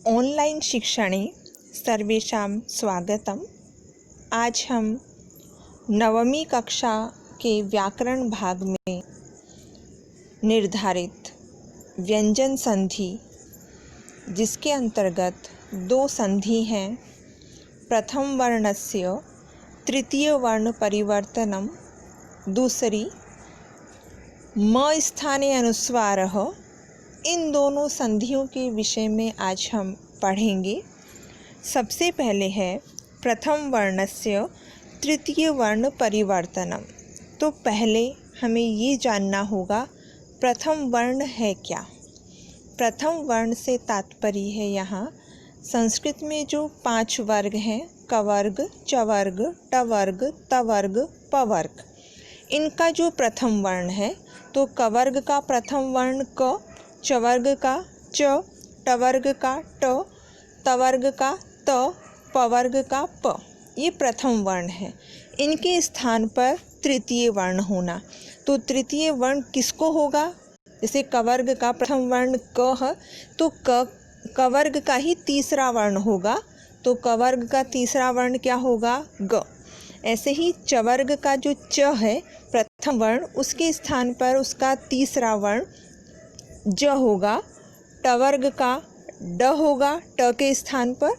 Online शिक्षणे सर्वेषां स्वागतम्। आज हम नवमी कक्षा के व्याकरण भाग में निर्धारित व्यंजन संधि, जिसके अंतर्गत दो संधि हैं, प्रथम वर्णस्य तृतीय वर्ण परिवर्तनम, दूसरी म स्थाने अनुस्वारः, इन दोनों संधियों के विषय में आज हम पढ़ेंगे। सबसे पहले है प्रथम वर्णस्य तृतीय वर्ण परिवर्तनम। तो पहले हमें ये जानना होगा प्रथम वर्ण है क्या। प्रथम वर्ण से तात्पर्य है यहाँ संस्कृत में जो 5 वर्ग हैं, कवर्ग, चवर्ग, टवर्ग, तवर्ग, पवर्ग, इनका जो प्रथम वर्ण है, तो कवर्ग का प्रथम वर्ण क, चवर्ग का च, टवर्ग का ट, तवर्ग का त, पवर्ग का प, ये प्रथम वर्ण है। इनके स्थान पर तृतीय वर्ण होना। तो तृतीय वर्ण किसको होगा? जैसे कवर्ग का प्रथम वर्ण क है, तो कवर्ग का ही तीसरा वर्ण होगा, तो कवर्ग का तीसरा वर्ण क्या होगा? ग। ऐसे ही चवर्ग का जो च है प्रथम वर्ण, उसके स्थान पर उसका तीसरा वर्ण ज होगा। टवर्ग का ड होगा ट के स्थान पर,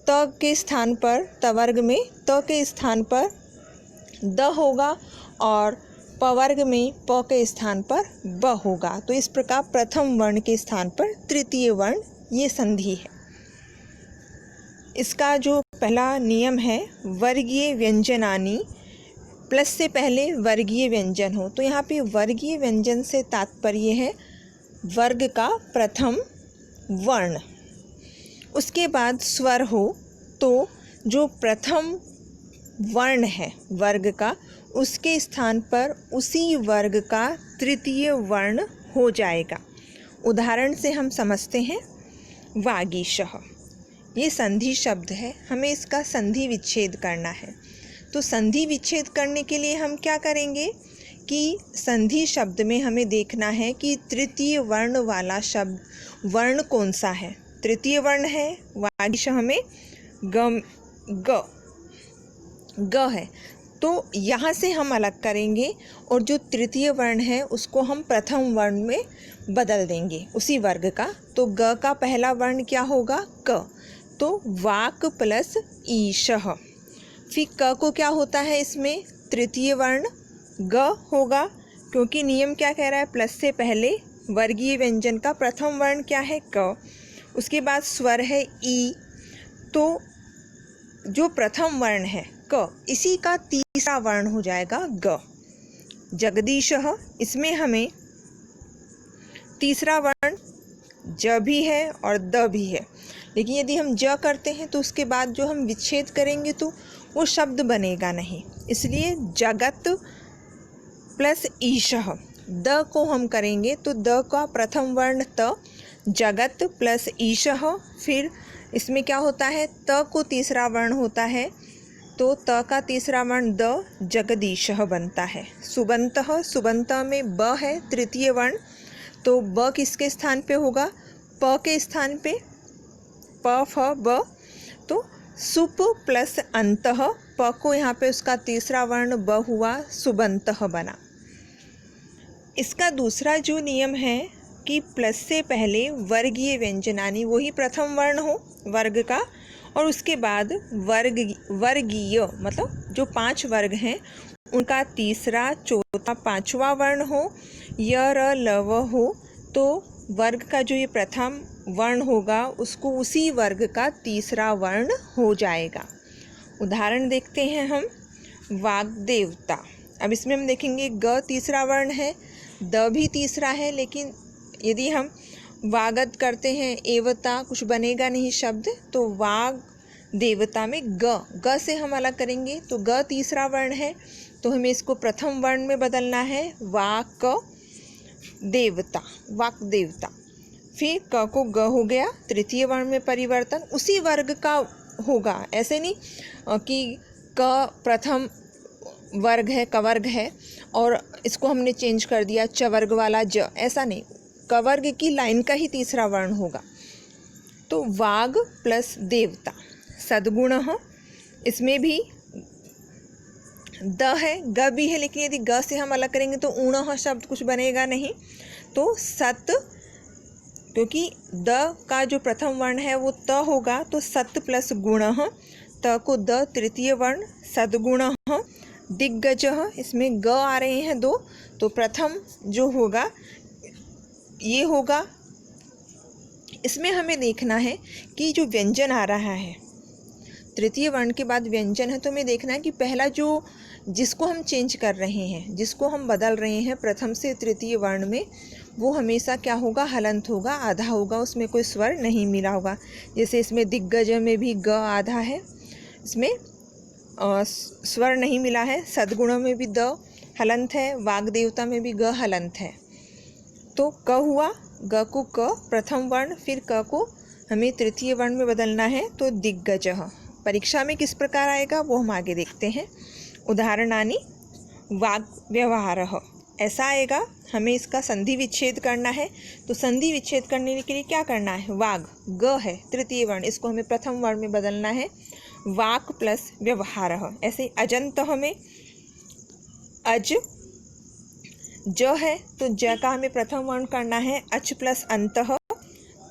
त के स्थान पर तवर्ग में त के स्थान पर द होगा, और पवर्ग में प के स्थान पर ब होगा। तो इस प्रकार प्रथम वर्ण के स्थान पर तृतीय वर्ण ये संधि है। इसका जो पहला नियम है, वर्गीय व्यंजनानि, प्लस से पहले वर्गीय व्यंजन हो। तो यहाँ पे वर्गीय व्यंजन से तात्पर्य है वर्ग का प्रथम वर्ण। उसके बाद स्वर हो, तो जो प्रथम वर्ण है वर्ग का, उसके स्थान पर उसी वर्ग का तृतीय वर्ण हो जाएगा। उदाहरण से हम समझते हैं, वागीशः, ये संधि शब्द है, हमें इसका संधि विच्छेद करना है। तो संधि विच्छेद करने के लिए हम क्या करेंगे कि संधि शब्द में हमें देखना है कि तृतीय वर्ण वाला शब्द वर्ण कौन सा है। तृतीय वर्ण है वागीशः में ग है, तो यहाँ से हम अलग करेंगे और जो तृतीय वर्ण है उसको हम प्रथम वर्ण में बदल देंगे उसी वर्ग का। तो ग का पहला वर्ण क्या होगा? क। तो वाक प्लस ईशः। फिर क को क्या होता है? इसमें तृतीय वर्ण ग होगा, क्योंकि नियम क्या कह रहा है? प्लस से पहले वर्गीय व्यंजन का प्रथम वर्ण क्या है? क। उसके बाद स्वर है ई, तो जो प्रथम वर्ण है क, इसी का तीसरा वर्ण हो जाएगा ग। जगदीशः, इसमें हमें तीसरा वर्ण ज भी है और द भी है, लेकिन यदि हम ज करते हैं तो उसके बाद जो हम विच्छेद करेंगे तो वो शब्द बनेगा नहीं, इसलिए जगत प्लस ईशः। द को हम करेंगे तो द का प्रथम वर्ण त, जगत प्लस ईशः। फिर इसमें क्या होता है? त को तीसरा वर्ण होता है, तो त का तीसरा वर्ण द, जगदीशः बनता है। सुबन्तः, सुबन्तः में ब है तृतीय वर्ण, तो ब किसके स्थान पे होगा? प के स्थान पे, प फ ब। तो सुप प्लस अंतः, प को यहाँ पे उसका तीसरा वर्ण ब हुआ, सुबन्तः बना। इसका दूसरा जो नियम है कि प्लस से पहले वर्गीय व्यंजनानि, वही प्रथम वर्ण हो वर्ग का, और उसके बाद वर्गीय मतलब जो 5 वर्ग हैं उनका तीसरा, चौथा, 5वां वर्ण हो, य र ल व हो, तो वर्ग का जो ये प्रथम वर्ण होगा उसको उसी वर्ग का तीसरा वर्ण हो जाएगा। उदाहरण देखते हैं हम, वाग्देवता। अब इसमें हम देखेंगे ग तीसरा वर्ण है, द भी तीसरा है, लेकिन यदि हम वागद करते हैं एवता, कुछ बनेगा नहीं शब्द, तो वाग देवता में ग से हम अलग करेंगे, तो ग तीसरा वर्ण है, तो हमें इसको प्रथम वर्ण में बदलना है, वाक देवता, वाक देवता। फिर क को ग हो गया, तृतीय वर्ण में परिवर्तन उसी वर्ग का होगा। ऐसे नहीं कि क प्रथम वर्ग है, कवर्ग है, और इसको हमने चेंज कर दिया चवर्ग वाला ज, ऐसा नहीं, कवर्ग की लाइन का ही तीसरा वर्ण होगा। तो वाग प्लस देवता सद्गुणः, इसमें भी द है, ग भी है, लेकिन यदि ग से हम अलग करेंगे तो ऊणः शब्द कुछ बनेगा नहीं। तो सत, क्योंकि द का जो प्रथम वर्ण है वो त होगा, तो सत प्लस गुणः, त को द तृतीय वर्ण, सद्गुणः। दिग्गजः, इसमें ग आ रहे हैं दो, तो प्रथम जो होगा ये होगा। इसमें हमें देखना है कि जो व्यंजन आ रहा है तृतीय वर्ण के बाद व्यंजन है, तो हमें देखना है कि पहला जो जिसको हम चेंज कर रहे हैं, जिसको हम बदल रहे हैं प्रथम से तृतीय वर्ण में, वो हमेशा क्या होगा, हलंत होगा, आधा होगा, उसमें कोई स्वर नहीं मिला होगा। जैसे इसमें दिग्गज में भी ग आधा है, इसमें स्वर नहीं मिला है। सद्गुणों में भी द हलंत है, वाग देवता में भी ग हलंत है। तो क हुआ, ग को क प्रथम वर्ण, फिर क को हमें तृतीय वर्ण में बदलना है, तो दिग्गजः। परीक्षा में किस प्रकार आएगा वो हम आगे देखते हैं। उदाहरणानि वाग व्यवहारः, ऐसा आएगा। हमें इसका संधि विच्छेद करना है, तो संधि विच्छेद करने के लिए क्या करना है, वाग ग है तृतीय वर्ण, इसको हमें प्रथम वर्ण में बदलना है, वाक प्लस व्यवहारः। ऐसे अजंतः में अज ज है, तो ज का हमें प्रथम वर्ण करना है अच प्लस अंतः।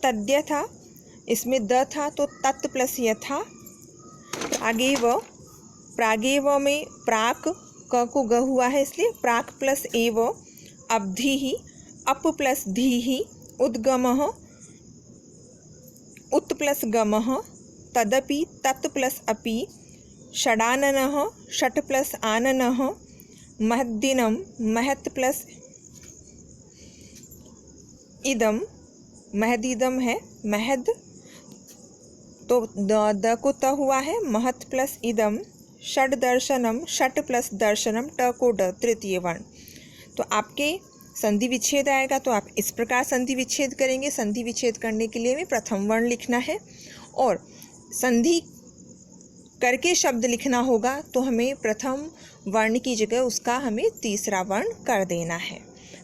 तद्य था, इसमें द था, तो तत् प्लस यथा। प्रागेव, प्रागेव में प्राक, क को ग हुआ है इसलिए प्राक प्लस एव। अब्धि ही, अप प्लस धी ही। उद्गमः, उत प्लस गमः। तदपि, तत् प्लस अपि। षडाननः, षट प्लस आननः। महद्दिनं, महत् प्लस इदम, महदिदम है, महद, तो द को त हुआ है, महत् प्लस इदम। षड दर्शनम, षट प्लस दर्शनम, ट को ड तृतीय वर्ण। तो आपके संधि विच्छेद आएगा, तो आप इस प्रकार संधि विच्छेद करेंगे। संधि विच्छेद करने के लिए हमें प्रथम वर्ण लिखना है, और संधि करके शब्द लिखना होगा, तो हमें प्रथम वर्ण की जगह उसका हमें तीसरा वर्ण कर देना है।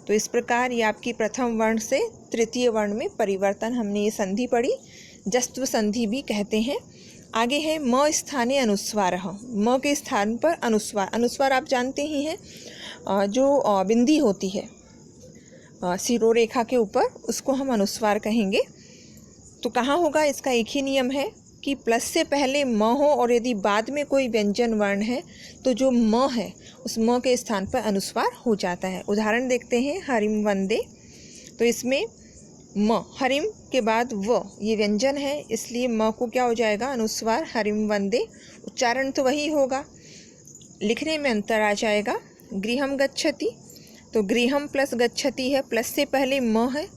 तो इस प्रकार ये आपकी प्रथम वर्ण से तृतीय वर्ण में परिवर्तन, हमने ये संधि पढ़ी, जस्त्व संधि भी कहते हैं। आगे है म स्थाने अनुस्वारः, म के स्थान पर अनुस्वार। अनुस्वार आप जानते ही हैं, जो बिंदी होती है शिरोरेखा के ऊपर, उसको हम अनुस्वार कहेंगे। तो कहाँ होगा, इसका एक ही नियम है कि प्लस से पहले म हो, और यदि बाद में कोई व्यंजन वर्ण है तो जो म है उस म के स्थान पर अनुस्वार हो जाता है। उदाहरण देखते हैं, हरिम वंदे, तो इसमें म, हरिम के बाद व, ये व्यंजन है, इसलिए म को क्या हो जाएगा, अनुस्वार, हरिम वंदे। उच्चारण तो वही होगा, लिखने में अंतर आ जाएगा। गृहम गच्छति, तो गृहम प्लस गच्छति है, प्लस से पहले म है,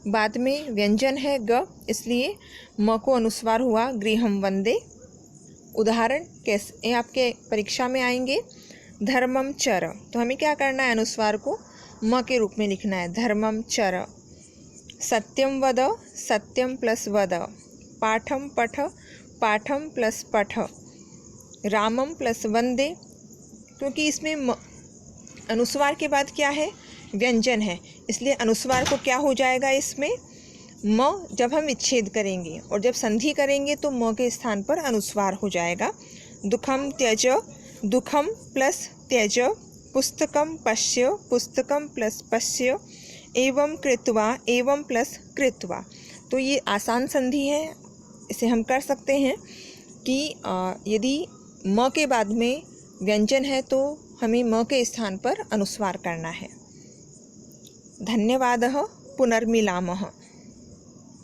बाद में व्यंजन है ग, इसलिए म को अनुस्वार हुआ, गृहम वंदे। उदाहरण कैसे आपके परीक्षा में आएंगे, धर्मम चर, तो हमें क्या करना है, अनुस्वार को म के रूप में लिखना है, धर्मम चर। सत्यम वद, सत्यम प्लस वद। पाठम पठ, पाठम प्लस पठ। रामम प्लस वंदे, क्योंकि इसमें अनुस्वार के बाद क्या है, व्यंजन है, इसलिए अनुस्वार को क्या हो जाएगा, इसमें म जब हम विच्छेद करेंगे और जब संधि करेंगे तो म के स्थान पर अनुस्वार हो जाएगा। दुखम त्यज, दुखम प्लस त्यज। पुस्तकम पश्य, पुस्तकम प्लस पश्य। एवं कृत्वा, एवं प्लस कृत्वा। तो ये आसान संधि है, इसे हम कर सकते हैं कि यदि म के बाद में व्यंजन है तो हमें म के स्थान पर अनुस्वार करना है। धन्यवादः, पुनर्मिलामः।